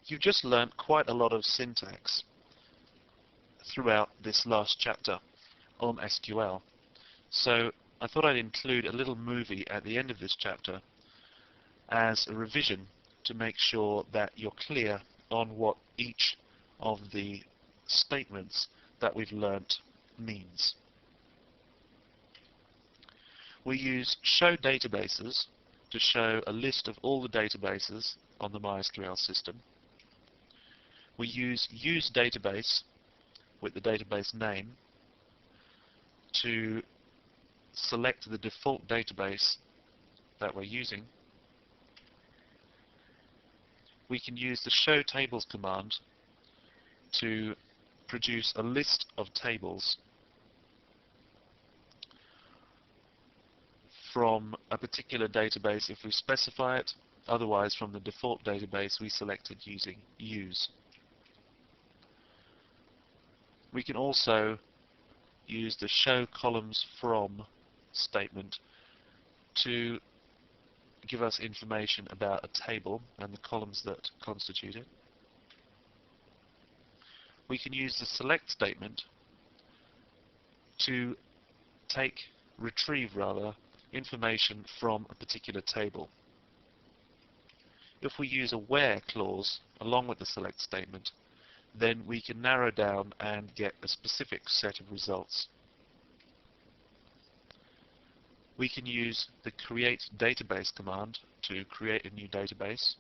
You've just learnt quite a lot of syntax throughout this last chapter on SQL. So I thought I'd include a little movie at the end of this chapter as a revision to make sure that you're clear on what each of the statements that we've learnt means. We use show databases to show a list of all the databases on the MySQL system. We use database with the database name to select the default database that we're using. We can use the show tables command to produce a list of tables from a particular database if we specify it, otherwise from the default database we selected using use. We can also use the show columns from statement to give us information about a table and the columns that constitute it. We can use the select statement to retrieve information from a particular table. If we use a where clause along with the select statement, then we can narrow down and get a specific set of results. We can use the create database command to create a new database,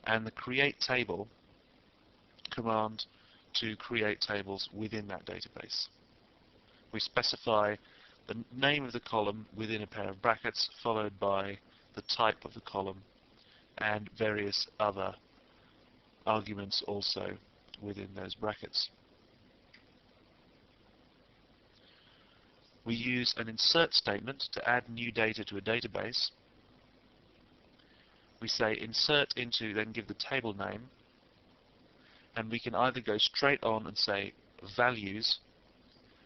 and the create table command to create tables within that database. We specify the name of the column within a pair of brackets, followed by the type of the column and various other arguments also within those brackets. We use an insert statement to add new data to a database. We say insert into, then give the table name, and we can either go straight on and say values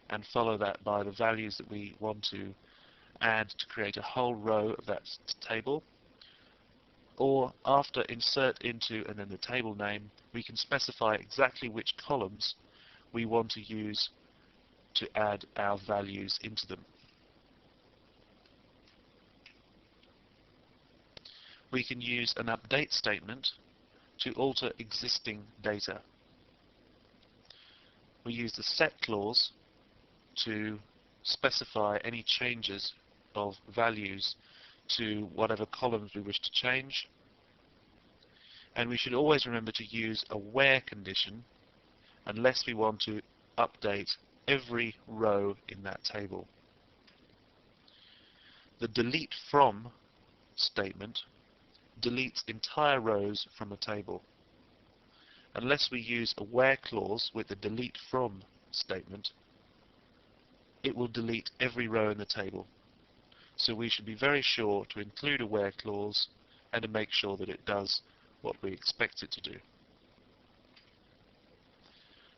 and follow that by the values that we want to add to create a whole row of that table, or after insert into and then the table name, we can specify exactly which columns we want to use to add our values into them. We can use an update statement to alter existing data. We use the set clause to specify any changes of values to whatever columns we wish to change. And we should always remember to use a where condition unless we want to update every row in that table. The delete from statement deletes entire rows from a table. Unless we use a where clause with the delete from statement, it will delete every row in the table. So we should be very sure to include a where clause and to make sure that it does what we expect it to do.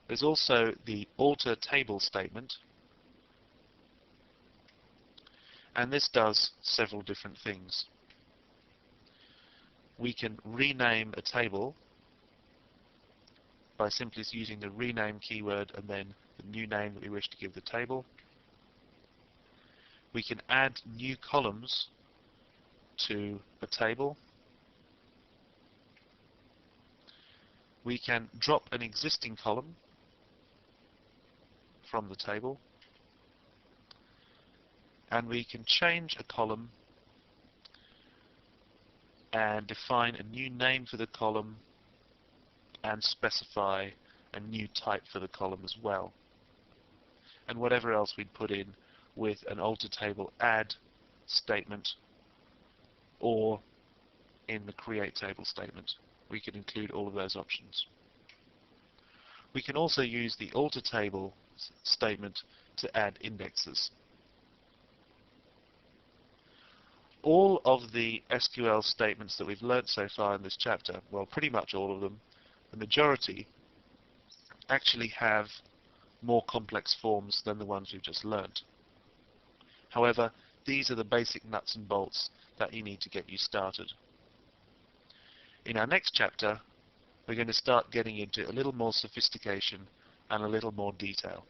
There's also the alter table statement, and this does several different things. We can rename a table by simply using the rename keyword and then the new name that we wish to give the table. We can add new columns to a table. We can drop an existing column from the table, and we can change a column and define a new name for the column and specify a new type for the column as well, and whatever else we'd put in with an alter table add statement or in the create table statement. We can include all of those options. We can also use the alter table statement to add indexes. All of the SQL statements that we've learnt so far in this chapter, well, pretty much all of them, the majority, actually have more complex forms than the ones we've just learnt. However, these are the basic nuts and bolts that you need to get you started. In our next chapter, we're going to start getting into a little more sophistication and a little more detail.